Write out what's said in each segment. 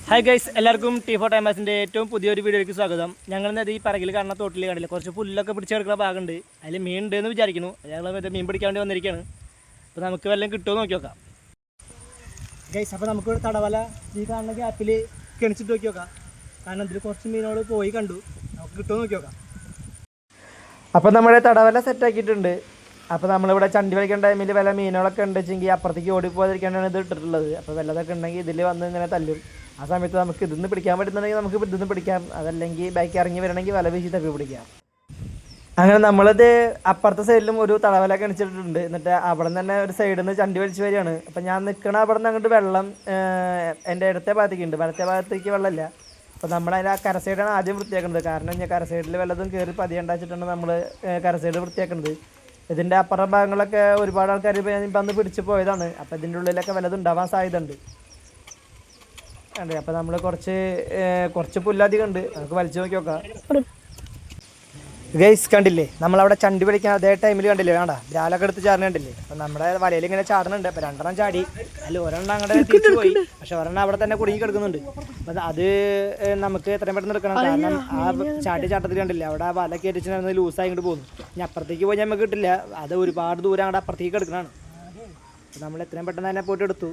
Hi guys, എല്ലാവർക്കും T4 ടൈമേഴ്സിൻ്റെ ഏറ്റവും പുതിയൊരു വീഡിയോയ്ക്ക് സ്വാഗതം. ഞങ്ങൾ ഈ പറകിൽ കാണുന്ന തോട്ടിൽ കണ്ടില്ല, കുറച്ച് പുല്ലൊക്കെ പിടിച്ചെടുക്കുന്ന ഭാഗമുണ്ട്. അതിൽ മീൻ ഉണ്ടെന്ന് വിചാരിക്കുന്നു. ഞങ്ങൾ മറ്റേ മീൻ പിടിക്കാൻ വേണ്ടി വന്നിരിക്കുകയാണ്. അപ്പോൾ നമുക്ക് വല്ലതും കിട്ടുമോ നോക്കി നോക്കാം ഗൈസ്. അപ്പോൾ നമുക്ക് തടവല ഈ കാണുന്ന ഗ്യാപ്പിൽ കിണിച്ചിട്ട് നോക്കി നോക്കാം. കാരണം ഇതിൽ കുറച്ച് മീനുകൾ പോയി കണ്ടു. നമുക്ക് കിട്ടുമോ നോക്കി നോക്കാം. അപ്പോൾ നമ്മുടെ തടവല സെറ്റാക്കിയിട്ടുണ്ട്. അപ്പോൾ നമ്മളിവിടെ ചണ്ടി വലിക്കുന്ന ടൈമിൽ വല്ല മീനുകളൊക്കെ ഉണ്ടെങ്കിൽ അപ്പുറത്തേക്ക് ഓടിപ്പോകാതിരിക്കാനാണ് ഇത് ഇട്ടിട്ടുള്ളത്. അപ്പോൾ വല്ലതൊക്കെ ഉണ്ടെങ്കിൽ ഇതിൽ വന്ന് ഇങ്ങനെ തല്ലും. ആ സമയത്ത് നമുക്ക് ഇതിന്ന് പിടിക്കാൻ പറ്റുന്നുണ്ടെങ്കിൽ നമുക്ക് ഇതിന്ന് പിടിക്കാം, അതല്ലെങ്കിൽ ബൈക്ക് ഇറങ്ങി വരണമെങ്കിൽ വല വീശി തപ്പി പിടിക്കാം. അങ്ങനെ നമ്മളിത് അപ്പുറത്തെ സൈഡിലും ഒരു തടവല കണിച്ചിട്ടുണ്ട്. എന്നിട്ട് അവിടെ നിന്ന് തന്നെ ഒരു സൈഡിൽ നിന്ന് ചണ്ടി വലിച്ച് വരികയാണ്. അപ്പം ഞാൻ നിൽക്കണ അവിടെ നിന്ന് അങ്ങോട്ട് വെള്ളം എൻ്റെ ഇടത്തെ ഭാഗത്തേക്ക് ഉണ്ട്, വലത്തെ ഭാഗത്തേക്ക് വെള്ളമില്ല. അപ്പോൾ നമ്മളതിൽ ആ കര സൈഡാണ് ആദ്യം വൃത്തിയാക്കുന്നത്. കാരണം ഞാൻ കര സൈഡിൽ വല്ലതും കയറി പതിയുണ്ടാച്ചിട്ടാണ് നമ്മൾ കര സൈഡ് വൃത്തിയാക്കുന്നത്. ഇതിൻ്റെ അപ്പുറം ഭാഗങ്ങളൊക്കെ ഒരുപാട് ആൾക്കാർ ഇപ്പം അന്ന് പിടിച്ച് പോയതാണ്. അപ്പോൾ ഇതിൻ്റെ ഉള്ളിലൊക്കെ വല്ലതും ഉണ്ടാവാൻ സാധ്യത ഉണ്ട്. അതെ, അപ്പോൾ നമ്മൾ കുറച്ച് പുല്ലധികം ഉണ്ട്, നമുക്ക് വലിച്ചു നോക്കി നോക്കാം ഗൈസ്. കണ്ടില്ലേ, നമ്മളവിടെ ചണ്ടി പിടിക്കാൻ അതേ ടൈമിൽ കണ്ടില്ലേ, വേണ്ട ബ്രാലൊക്കെ എടുത്ത് ചാടുന്ന കണ്ടില്ലേ. അപ്പം നമ്മുടെ വലയിൽ ഇങ്ങനെ ചാടുന്നുണ്ട്. അപ്പോൾ രണ്ടെണ്ണം ചാടി, അല്ല ഒരെണ്ണം അങ്ങോട്ട് തിരിച്ചു പോയി, പക്ഷെ ഒരെണ്ണം അവിടെ തന്നെ കുടുങ്ങി കിടക്കുന്നുണ്ട്. അപ്പം അത് നമുക്ക് എത്രയും പെട്ടെന്ന് എടുക്കണം. കാരണം ആ ചാട്ടത്തിൽ കണ്ടില്ലേ, അവിടെ ആ വല കയറ്റിച്ച് ലൂസായി ഇങ്ങോട്ട് പോകുന്നു. ഇനി അപ്പുറത്തേക്ക് പോയി നമുക്ക് കിട്ടില്ല, അത് ഒരുപാട് ദൂരം അങ്ങോട്ട് അപ്പുറത്തേക്ക് എടുക്കണതാണ്. അപ്പം നമ്മൾ എത്രയും പെട്ടെന്ന് തന്നെ പോയിട്ട് എടുത്തു.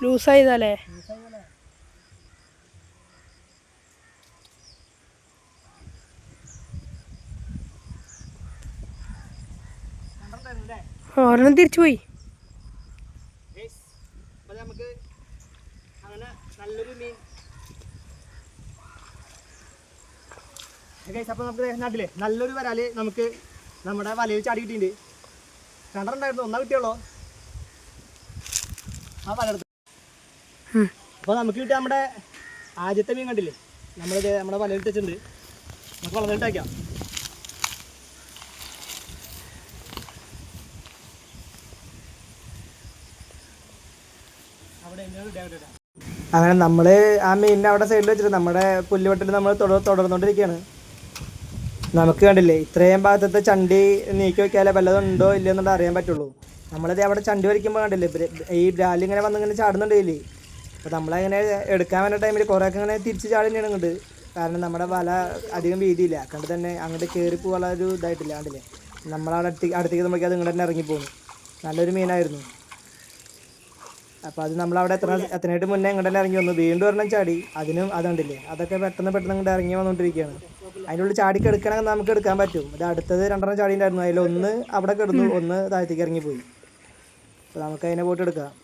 ലൂസായതല്ലേ? ഒരെണ്ണം തിരിച്ചു പോയി. അപ്പോൾ നമുക്ക് നാട്ടിലെ നല്ലൊരു വരാല് നമുക്ക് നമ്മുടെ വലയിൽ ചാടി കിട്ടിയിട്ടുണ്ട്. രണ്ടെണ്ണമായിരുന്നു, ഒന്നാ കിട്ടിയുള്ളൂ. ആ വല എടുത്ത് അപ്പോൾ നമുക്ക് കിട്ടിയ നമ്മുടെ ആദ്യത്തെ മീൻ കണ്ടില്ലേ, നമ്മളിത് നമ്മുടെ വലയിൽ വെച്ചിട്ടുണ്ട്. നമുക്ക് വളർന്നിട്ട് വയ്ക്കാം. അങ്ങനെ നമ്മൾ ആ മീനിനെ അവിടെ സൈഡിൽ വെച്ചിട്ട് നമ്മുടെ പുല്ലുവെട്ടിൽ നമ്മൾ തുടർന്നുകൊണ്ടിരിക്കുകയാണ്. നമുക്ക് കണ്ടില്ലേ, ഇത്രയും ഭാഗത്തെ ചണ്ടി നീക്കി വയ്ക്കാതെ വല്ലതും ഉണ്ടോ ഇല്ലയെന്നുള്ളത് അറിയാൻ പറ്റുള്ളൂ. നമ്മളിത് അവിടെ ചണ്ടി വലിക്കുമ്പോൾ കണ്ടില്ലേ, ഈ ബ്രാലി ഇങ്ങനെ വന്നിങ്ങനെ ചാടുന്നുണ്ടില്ലേ. അപ്പോൾ നമ്മളങ്ങനെ എടുക്കാൻ വേണ്ട ടൈമിൽ കുറേയൊക്കെ ഇങ്ങനെ തിരിച്ച് ചാടി ഇങ്ങോട്ട്. കാരണം നമ്മുടെ വല അധികം വീതിയില്ല, കണ്ട് തന്നെ അങ്ങോട്ട് കയറി പോകാനുള്ള ഒരു ഇതായിട്ടില്ല. കണ്ടില്ലേ, നമ്മളവിടെ അടുത്തേക്ക് നോക്കിയാൽ അത് ഇങ്ങോട്ട് തന്നെ ഇറങ്ങിപ്പോകുന്നു. നല്ലൊരു മീനായിരുന്നു. അപ്പോൾ അത് നമ്മളവിടെ എത്രയായിട്ട് മുന്നേ ഇങ്ങോട്ട് തന്നെ ഇറങ്ങി വന്നു. വീണ്ടും ഒരെണ്ണം ചാടി, അതിനും അതുകൊണ്ടില്ലേ, അതൊക്കെ പെട്ടെന്ന് ഇങ്ങോട്ട് ഇറങ്ങി വന്നുകൊണ്ടിരിക്കുകയാണ്. അതിനുള്ളിൽ ചാടിക്ക് എടുക്കണമെങ്കിൽ നമുക്ക് എടുക്കാൻ പറ്റും. ഇത് അടുത്തത് രണ്ടെണ്ണം ചാടി ഉണ്ടായിരുന്നു, അതിലൊന്ന് അവിടെ കിടന്നു, ഒന്ന് താഴത്തേക്ക് ഇറങ്ങിപ്പോയി. അപ്പോൾ നമുക്ക് അതിനെ പോയിട്ട് എടുക്കാം.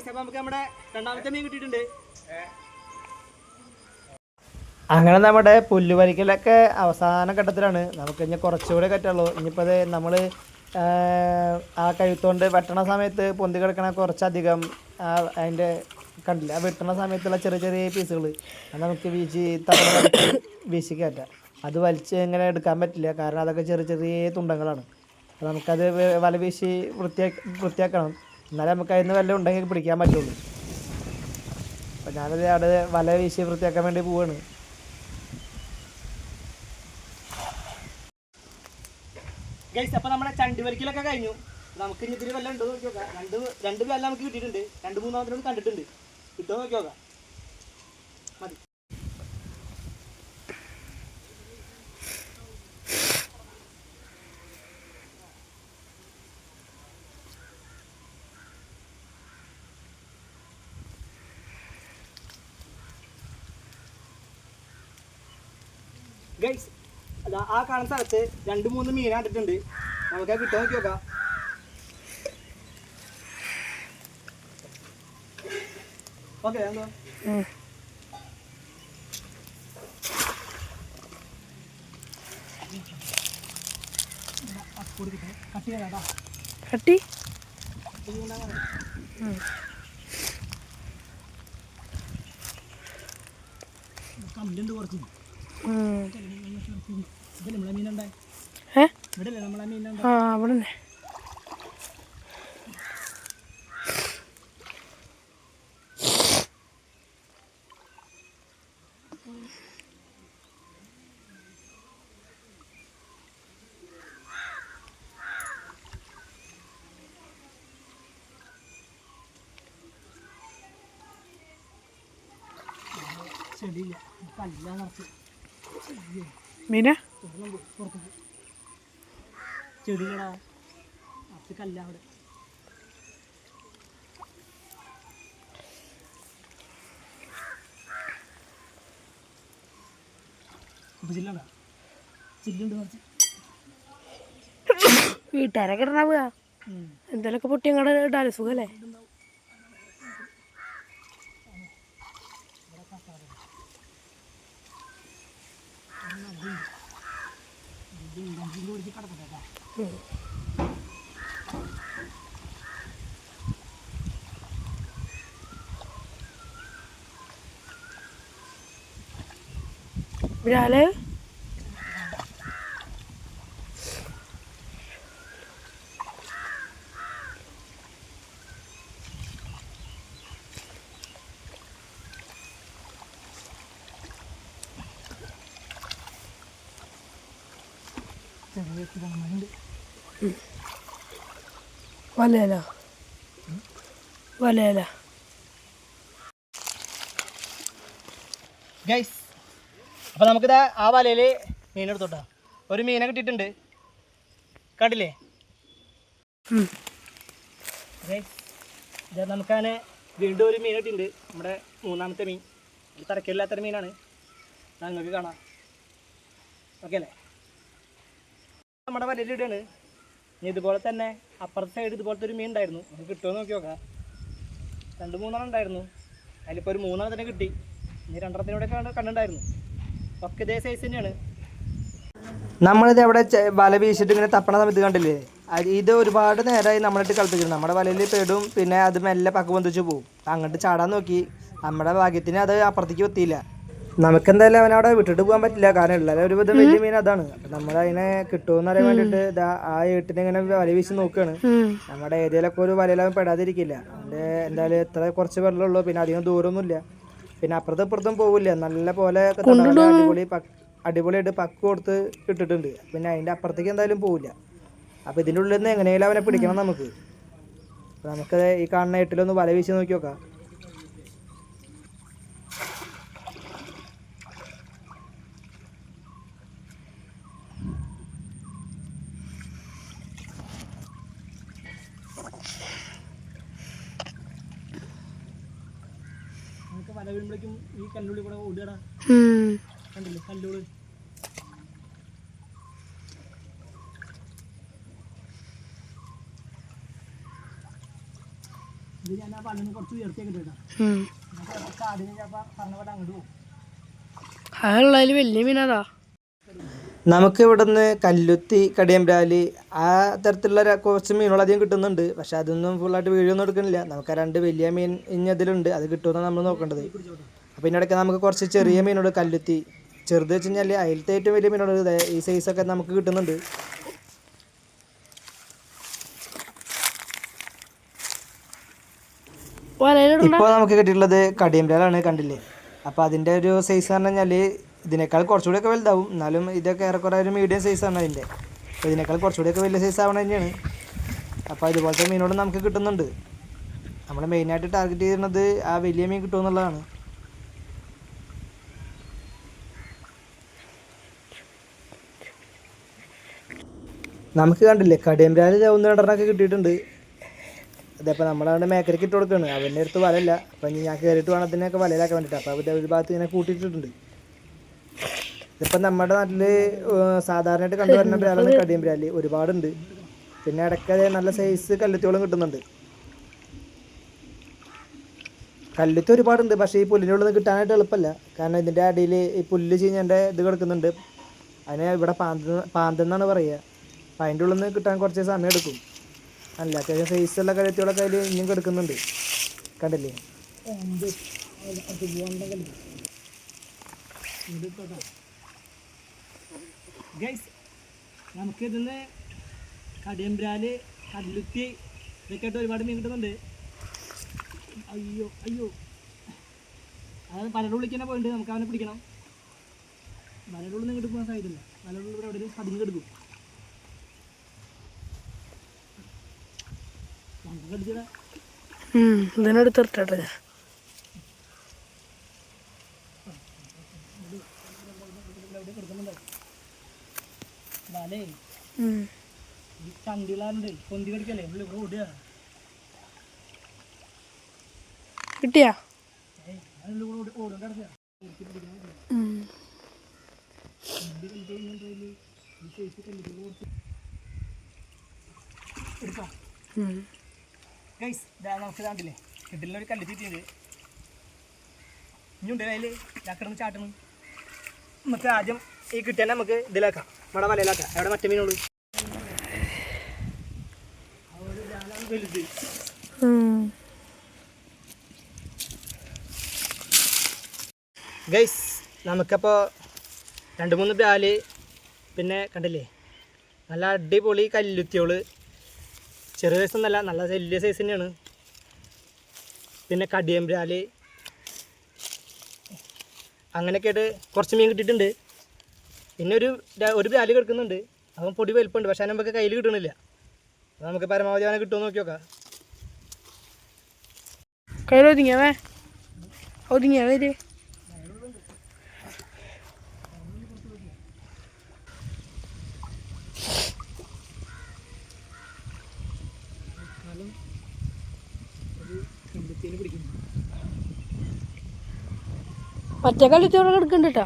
അപ്പോൾ നമുക്ക് നമ്മുടെ രണ്ടാമത്തെ മീൻ കിട്ടിയിട്ടുണ്ട്. അങ്ങനെ നമ്മുടെ പുല്ലുവരിക്കലൊക്കെ അവസാന ഘട്ടത്തിലാണ്. നമുക്ക് ഇനി കുറച്ചുകൂടെ കറ്റുള്ളൂ. ഇനിയിപ്പോൾ അത് നമ്മൾ ആ കഴുത്തുകൊണ്ട് വെട്ടണ സമയത്ത് പൊന്തി കിടക്കണ കുറച്ചധികം അതിൻ്റെ കണ്ടില്ല, ആ വെട്ടണ സമയത്തുള്ള ചെറിയ ചെറിയ പീസുകൾ അത് നമുക്ക് വീശി കയറ്റാം. അത് വലിച്ച് ഇങ്ങനെ എടുക്കാൻ പറ്റില്ല, കാരണം അതൊക്കെ ചെറിയ ചെറിയ തുണ്ടങ്ങളാണ്. അപ്പോൾ നമുക്കത് വല വീശി വൃത്തിയാക്കണം. എന്നാലും നമുക്ക് അതിന് വല്ല ഉണ്ടെങ്കിൽ പിടിക്കാൻ പറ്റുള്ളൂ. അപ്പോൾ ഞാനത് അവിടെ വല വീശി വൃത്തിയാക്കാൻ വേണ്ടി പോവാണ്. ഗൈസ്, അപ്പോൾ നമ്മുടെ ചണ്ടി വലിക്കലൊക്കെ കഴിഞ്ഞു. നമുക്ക് ഇനി ഇതിൽ വല്ല ഉണ്ടോ നോക്കി നോക്കാം. രണ്ട് വല നമുക്ക് കിട്ടിയിട്ടുണ്ട്, 2-3 കണ്ടിട്ടുണ്ട്. കിട്ടുമോ നോക്കി നോക്കാം. മതി. ഗൈസ്, അതാ ആ കാണുന്ന സ്ഥലത്ത് 2-3 മീൻ കണ്ടിട്ടുണ്ട്. നമുക്ക് അത് കിട്ടാൻ നോക്കി നോക്കാം. ഓക്കെ, എന്തോ കട്ടി കമ്പിലുണ്ട് കുറച്ച്. ഇതല്ലേ നമ്മളെ മീനുണ്ടായി? ഇവിടെയല്ലേ നമ്മളെ മീനുണ്ടായി? ആ അവിടെ തന്നെ. ചെടിയില്ല, കല്ല നിറച്ച് മീന പുറത്തേക്ക് ചെടികളാ നിറച്ച് കല്ല അവിടെ. ചില്ലുണ്ടോ? ചില്ലുണ്ട് കുറച്ച്. വീട്ടുകാരൊക്കെ ഇടണാവുക എന്തെങ്കിലുമൊക്കെ പൊട്ടി അങ്ങോട്ട് ഇടാൻ സുഖല്ലേ. ഒരാള് വലയല വലയല. ഗൈസ്, അപ്പോൾ നമുക്കിതാ ആ വലയിൽ മീനെടുത്തോട്ടാ. ഒരു മീനെ കിട്ടിയിട്ടുണ്ട്, കണ്ടില്ലേ ഗൈസ്? ഇത് നമുക്കങ്ങനെ വീണ്ടും ഒരു മീൻ കിട്ടിയിട്ടുണ്ട്. നമ്മുടെ മൂന്നാമത്തെ മീൻ. ഇത് തരക്കില്ലാത്തൊരു മീനാണ്, നിങ്ങൾക്ക് കാണാം. ഓക്കെ അല്ലേ? നമ്മുടെ വലയിൽ ഇടുകയാണ്. ഇനി ഇതുപോലെ തന്നെ അപ്പുറത്തെ സൈഡ് ഇതുപോലത്തെ ഒരു മീൻ ഉണ്ടായിരുന്നു, അത് കിട്ടുമോ നോക്കി നോക്കാം. 2-3 ഉണ്ടായിരുന്നു, അതിലിപ്പോൾ ഒരു 3 തന്നെ കിട്ടി. ഇനി 2 കണ്ടുണ്ടായിരുന്നു. ഒക്കെ ഇതേ സൈസ് തന്നെയാണ്. നമ്മളിത് എവിടെ വല വീശിട്ട് ഇങ്ങനെ തപ്പണ സമയത്ത് കണ്ടില്ലേ, ഇത് ഒരുപാട് നേരമായി നമ്മളിട്ട് കളിപ്പിക്കുന്നത്. നമ്മുടെ വലയിൽ പെടും, പിന്നെ അത് മെല്ലെ പക്ക് പൊന്തിച്ച് പോകും. അങ്ങോട്ട് ചാടാൻ നോക്കി, നമ്മുടെ ഭാഗ്യത്തിന് അത് അപ്പുറത്തേക്ക് എത്തിയില്ല. നമുക്കെന്തായാലും അവനവിടെ വിട്ടിട്ട് പോകാൻ പറ്റില്ല, കാരണം എല്ലാവരും ഒരു വിധം വലിയ മീൻ അതാണ്. അപ്പം നമ്മളതിനെ കിട്ടുമെന്ന് അറിയാൻ വേണ്ടിയിട്ട് ആ ഏട്ടിനെ ഇങ്ങനെ വല വീശി നോക്കുകയാണ്. നമ്മുടെ ഏരിയയിലൊക്കെ ഒരു വലയിലവൻ പെടാതിരിക്കില്ല. അതിൻ്റെ എന്തായാലും എത്ര കുറച്ച് വെള്ളമുള്ളൂ, പിന്നെ അധികം ദൂരമൊന്നുമില്ല, പിന്നെ അപ്പുറത്തും ഇപ്പുറത്തും പോവില്ല. നല്ല പോലെ അടിപൊളിയായിട്ട് പക്ക് കൊടുത്ത് ഇട്ടിട്ടുണ്ട്. പിന്നെ അതിൻ്റെ അപ്പുറത്തേക്ക് എന്തായാലും പോവില്ല. അപ്പോൾ ഇതിൻ്റെ ഉള്ളിൽ നിന്ന് എങ്ങനെയാലും അവനെ പിടിക്കണം നമുക്ക്. അപ്പോൾ നമുക്ക് ഈ കാണുന്ന ഏട്ടിലൊന്ന് വല വീശി നോക്കി നോക്കാം. വല വീഴുമ്പോഴേക്കും ഈ കല്ലുള്ളി കൂടെ ഓടുകടാ, കണ്ടില്ലേ കല്ലുള്ളി. ഇത് ഞാൻ ആ വലന്ന് കുറച്ച് ഉയർത്തിയൊക്കെ ഇട്ടാ ചാടിന് ചിലപ്പോൾ പറഞ്ഞ പോലെ അങ്ങോട്ട് പോകും. അതുള്ളതിൽ വലിയ മീനതാ. നമുക്ക് ഇവിടുന്ന് കല്ലുത്തി, കടിയമ്പ്രാല്, ആ തരത്തിലുള്ള കുറച്ച് മീനുകൾ അധികം കിട്ടുന്നുണ്ട്. പക്ഷെ അതൊന്നും ഫുള്ളായിട്ട് വീഡിയോ എടുക്കുന്നില്ല. നമുക്ക് 2 വലിയ മീൻ ഇനി അതിലുണ്ട്, അത് കിട്ടുമെന്നാണ് നമ്മൾ നോക്കേണ്ടത്. അപ്പോൾ ഇതിനിടയ്ക്ക് നമുക്ക് കുറച്ച് ചെറിയ മീനുണ്ട്, കല്ലുത്തി. ചെറുത് വെച്ച് കഴിഞ്ഞാൽ അതിലത്തെ ഏറ്റവും വലിയ മീനുണ്ട്, ഈ സൈസൊക്കെ നമുക്ക് കിട്ടുന്നുണ്ട്. ഇപ്പോൾ നമുക്ക് കിട്ടിയിട്ടുള്ളത് കടിയമ്പ്രാലാണ്, കണ്ടില്ലേ? അപ്പോൾ അതിൻ്റെ ഒരു സൈസ് പറഞ്ഞു കഴിഞ്ഞാൽ ഇതിനേക്കാൾ കുറച്ചുകൂടിയൊക്കെ വലുതാവും, എന്നാലും ഇതൊക്കെ ഏറെക്കുറെ ഒരു മീഡിയം സൈസാണ് അതിൻ്റെ. അപ്പോൾ ഇതിനേക്കാൾ കുറച്ചുകൂടിയൊക്കെ വലിയ സൈസ് ആവണ തന്നെയാണ്. അപ്പോൾ ഇതുപോലത്തെ മീനോട് നമുക്ക് കിട്ടുന്നുണ്ട്. നമ്മൾ മെയിനായിട്ട് ടാർഗറ്റ് ചെയ്യുന്നത് ആ വലിയ മീൻ കിട്ടുമെന്നുള്ളതാണ്. നമുക്ക് കണ്ടില്ലേ കടിയമ്പ്രാല് 1-2 കിട്ടിയിട്ടുണ്ട്. അതപ്പോൾ നമ്മളവിടെ മേക്കരയ്ക്ക് ഇട്ട് കൊടുക്കുകയാണ്. അവൻ്റെ അടുത്ത് വലയില്ല, അപ്പം ഞാൻ കയറിയിട്ട് വേണം അതിനൊക്കെ വലയിലാക്കാൻ വേണ്ടിയിട്ട്. അപ്പോൾ അവരുടെ ഒരു ഭാഗത്ത് ഇങ്ങനെ കൂട്ടിയിട്ടിട്ടുണ്ട്. ഇതിപ്പോൾ നമ്മുടെ നാട്ടിൽ സാധാരണയായിട്ട് കണ്ടുവരുന്ന ബ്രാലാണ് കടിയമ്പ്രാല്, ഒരുപാടുണ്ട്. പിന്നെ ഇടയ്ക്ക് നല്ല സൈസ് കല്ലുത്തിയോളം കിട്ടുന്നുണ്ട്. കല്ലുത്തി ഒരുപാടുണ്ട്, പക്ഷേ ഈ പുല്ലിൻ്റെ ഉള്ളിൽ നിന്ന് കിട്ടാനായിട്ട് എളുപ്പമല്ല. കാരണം ഇതിൻ്റെ അടിയിൽ ഈ പുല്ല് ചീഞ്ഞതിൻ്റെ ഇത് കിടക്കുന്നുണ്ട്. അതിന് ഇവിടെ പാന്തെന്നാണ് പറയുക. അപ്പം അതിൻ്റെ ഉള്ളിൽ നിന്ന് കിട്ടാൻ കുറച്ച് സമയം എടുക്കും. അല്ല അത്യാവശ്യം സൈസുള്ള കഴുത്തികളൊക്കെ അതിൽ ഇനിയും കിടക്കുന്നുണ്ട്, കണ്ടില്ലേ? നമുക്ക് ഇതിന്ന് കടിയമ്പ്രാല്, കല്ലുത്തി ഇതൊക്കെ ആയിട്ട് ഒരുപാട് മീൻ കിട്ടുന്നുണ്ട്. അയ്യോ അയ്യോ, അത് പലരുടെ ഉള്ളിൽ തന്നെ പോയിട്ടുണ്ട്. നമുക്ക് അവനെ പിടിക്കണം. വലയുടെ ഉള്ളിൽ നിന്ന് കിട്ടുമ്പോൾ സാധ്യതയില്ല. വലയുടെ ഉള്ളിൽ അവിടെ പതിഞ്ഞ് കിടക്കും. ഇതിനടുത്തിട്ടെ വലേ ഈ ചണ്ടികളാണ്ട് പൊന്തി കടിക്കല്ലേ ഉള്ളിൽ ഇവിടെ ഓടുക. കിട്ടിയാ ഓടും കിടക്കുക. നമുക്ക് കണ്ടില്ലേ കിട്ടില്ല, ഒരു കല്ല് ചീറ്റിണ്ട് ഇനിയുണ്ട് അതിൽ ചാക്കിടന്ന് ചാട്ടണം. നമുക്ക് ആദ്യം ഈ കിട്ടിയാൽ നമുക്ക് ഇതിലാക്കാം, നമ്മുടെ വലയിലാക്കാം. അവിടെ മറ്റേ മീനുള്ളൂ. വലുത് ഗൈസ്, നമുക്കപ്പോൾ 2-3 ബ്രാല്, പിന്നെ കണ്ടില്ലേ നല്ല അടിപൊളി കല്ലുത്തിയോള്, ചെറിയ സൈസൊന്നല്ല, നല്ല വലിയ സൈസ് തന്നെയാണ്. പിന്നെ കടിയമ്പ്രാല്, അങ്ങനെയൊക്കെ ആയിട്ട് കുറച്ച് മീൻ കിട്ടിയിട്ടുണ്ട്. പിന്നെ ഒരു ബ്രാല് കിടക്കുന്നുണ്ട്. അപ്പം പൊടി വലിപ്പമുണ്ട്, പക്ഷേ നമുക്ക് കയ്യിൽ കിട്ടണില്ല. അപ്പോൾ നമുക്ക് പരമാവധി അവനെ കിട്ടുമോ നോക്കി നോക്കാം. കയ്യിൽ ഒതുങ്ങിയാവേ, ഒതുങ്ങിയാവേ. മറ്റേ കല്ലുത്തോടെ കിടക്കുന്നുണ്ട് കേട്ടോ.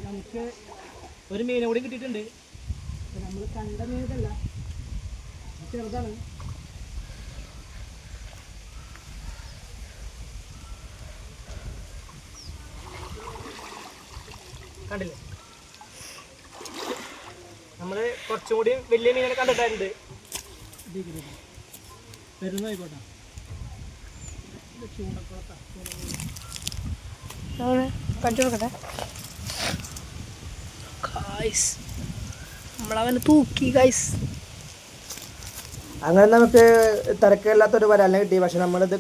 നമുക്ക് ഒരു മീനെ കൂടി കിട്ടിയിട്ടുണ്ട്. നമ്മൾ കണ്ട മീനല്ല, ചെറുതാണ്. കണ്ടില്ലേ, നമ്മൾ കുറച്ചും കൂടി വലിയ മീനെ കണ്ടിട്ടുണ്ട്. വരുന്നോയിക്കോട്ടെ, കണ്ടു നോക്കട്ടെ. നമ്മളവനെ തൂക്കി ഗൈസ്. അങ്ങനെ നമുക്ക് തിരക്കില്ലാത്തൊരു വരാലിനെ കിട്ടി. പക്ഷെ നമ്മളിത്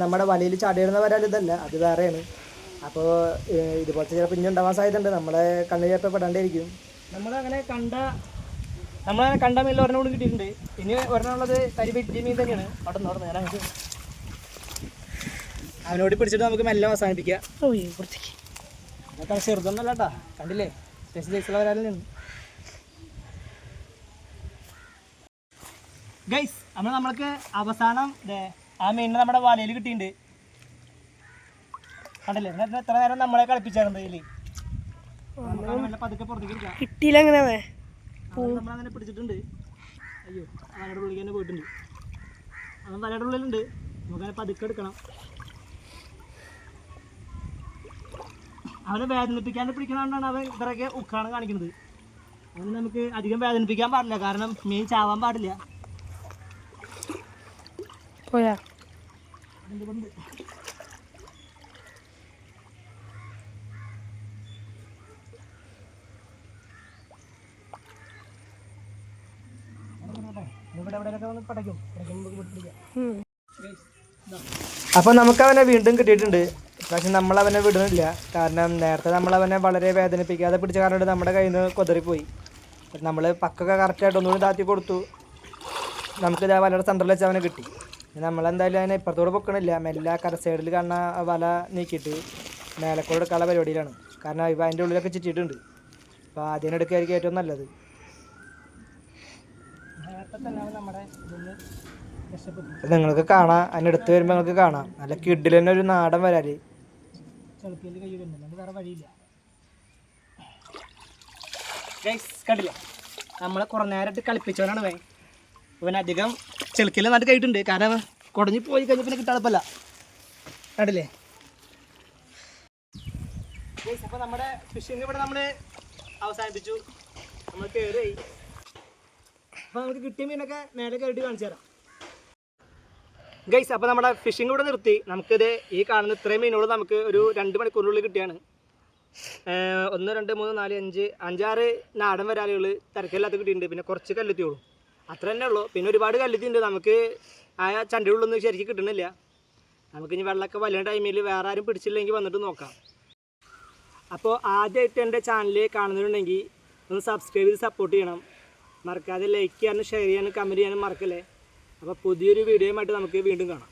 നമ്മുടെ വലയിൽ ചാടിയിടുന്ന വരാൽ ഇതല്ല, അത് വേറെയാണ്. അപ്പോൾ ഇതുപോലത്തെ ചിലപ്പോൾ ഇനി ഉണ്ടാവാൻ സാധ്യതയുണ്ട്. നമ്മളെ കണ്ണിൽ ചിലപ്പോൾ പെടാണ്ടിരിക്കും. നമ്മളങ്ങനെ കണ്ട മീനിൽ ഒരെണ്ണം കൂടി കിട്ടിയിട്ടുണ്ട്. ഇനി ഒരെണ്ണമുള്ളത് കരിവെറ്റി മീൻ തന്നെയാണ്. അവിടെ നിന്ന് ഞാൻ അങ്ങോട്ട് അവനോട് പിടിച്ചിട്ട് നമുക്ക് മെല്ലെ അവസാനിപ്പിക്കാം. അതൊക്കെ ചെറുതൊന്നല്ല കേട്ടോ, കണ്ടില്ലേ സ്പെഷ്യൽ സൈസുള്ള വരാലാണ്. ഗൈസ്, നമ്മൾക്ക് അവസാനം ആ മീനിനെ നമ്മുടെ വലയിൽ കിട്ടിയിട്ടുണ്ട്. കണ്ടില്ലേ, എത്ര നേരം നമ്മളെ കളിപ്പിച്ചായിരുന്നു ഇതിൽ. പതുക്കെ പുറത്തേക്ക് എടുക്കാം. കിട്ടിയില്ല അങ്ങനെ നമ്മളങ്ങനെ പിടിച്ചിട്ടുണ്ട്. അയ്യോ, വലയുടെ ഉള്ളിൽ തന്നെ പോയിട്ടുണ്ട്. അവൻ വലയുടെ ഉള്ളിലുണ്ട്. നമുക്കങ്ങനെ പതുക്കെ എടുക്കണം. അവനെ വേദനിപ്പിക്കാണ്ട് പിടിക്കണോണ്ടാണ് അവൻ ഇത്രയൊക്കെ ഉക്കാണ് കാണിക്കുന്നത്. അവന് നമുക്ക് അധികം വേദനിപ്പിക്കാൻ പാടില്ല, കാരണം മീൻ ചാവാൻ പാടില്ല. പോയാ അപ്പൊ നമുക്ക് അവനെ വീണ്ടും കിട്ടിയിട്ടുണ്ട്. പക്ഷെ നമ്മളവനെ വിടുന്നില്ല, കാരണം നേരത്തെ നമ്മളവനെ വളരെ വേദനിപ്പിക്കാതെ പിടിച്ച കാരണം നമ്മുടെ കയ്യിൽ നിന്ന് കൊതറിപ്പോയി. നമ്മൾ പക്കൊക്കെ കറക്റ്റായിട്ട് ഒന്നുകൂടി താത്തി കൊടുത്തു. നമുക്ക് ഇതേ വലയുടെ സെൻറ്ററിൽ വെച്ച് അവനെ കിട്ടി. നമ്മളെന്തായാലും അതിനെ ഇപ്പുറത്തോടെ പൊക്കണില്ല, മെല്ലെ കര സൈഡിൽ കാണുന്ന വല നീക്കിയിട്ട് മേലക്കോട് എടുക്കാനുള്ള പരിപാടിയിലാണ്. കാരണം ഇവ അതിൻ്റെ ഉള്ളിലൊക്കെ ചുറ്റിയിട്ടുണ്ട്. അപ്പോൾ ആദ്യം എടുക്കുകയായിരിക്കും ഏറ്റവും നല്ലത്. നിങ്ങൾക്ക് കാണാം, അതിനടുത്ത് വരുമ്പോൾ നിങ്ങൾക്ക് കാണാം നല്ല കിഡിൽ തന്നെ ഒരു നാടൻ വരാല്. വേറെ വഴിയില്ല. കണ്ടില്ല, നമ്മളെ കുറേ നേരമായിട്ട് കളിപ്പിച്ചവനാണ് വേ. ഇവനധികം ചെളുക്കിൽ നന്നായിട്ട് കഴിയിട്ടുണ്ട്, കാരണം കുടഞ്ഞ് പോയി കഴിഞ്ഞാൽ പിന്നെ കിട്ടാളപ്പല്ല. കണ്ടില്ലേ, ഗൈസ് അപ്പോൾ നമ്മുടെ ഫിഷിങ് ഇവിടെ നമ്മൾ അവസാനിപ്പിച്ചു. നമ്മൾ കയറി. അപ്പോൾ നമുക്ക് കിട്ടിയ മീനൊക്കെ മേലെ കയറിയിട്ട് കാണിച്ചു തരാം. ഗൈസ് അപ്പോൾ നമ്മുടെ ഫിഷിങ് ഇവിടെ നിർത്തി. നമുക്കിത് ഈ കാണുന്ന ഇത്രയും മീനുകൾ നമുക്ക് ഒരു 2 മണിക്കൂറിനുള്ളിൽ കിട്ടിയാണ്. 1 2 3 4 5 5 6 നാടൻ വരാലുകൾ തിരക്കില്ലാത്ത കിട്ടിയിട്ടുണ്ട്. പിന്നെ കുറച്ച് കല്ലുത്തിയോളൂ, അത്ര തന്നെ ഉള്ളൂ. പിന്നെ ഒരുപാട് കല്ലുത്തിയുണ്ട്. നമുക്ക് ആ ചണ്ടയുള്ളൊന്നും ശരിക്കും കിട്ടണില്ല. നമുക്കിനി വെള്ളമൊക്കെ വലിയ ടൈമിൽ വേറെ ആരും പിടിച്ചില്ലെങ്കിൽ വന്നിട്ട് നോക്കാം. അപ്പോൾ ആദ്യമായിട്ട് എൻ്റെ ചാനൽ കാണുന്നുണ്ടെങ്കിൽ ഒന്ന് സബ്സ്ക്രൈബ് ചെയ്ത് സപ്പോർട്ട് ചെയ്യണം. മറക്കാതെ ലൈക്ക് ചെയ്യാനും ഷെയർ ചെയ്യാനും കമൻറ്റ് ചെയ്യാനും മറക്കല്ലേ. അപ്പോൾ പുതിയൊരു വീഡിയോയുമായിട്ട് നമുക്ക് വീണ്ടും കാണാം.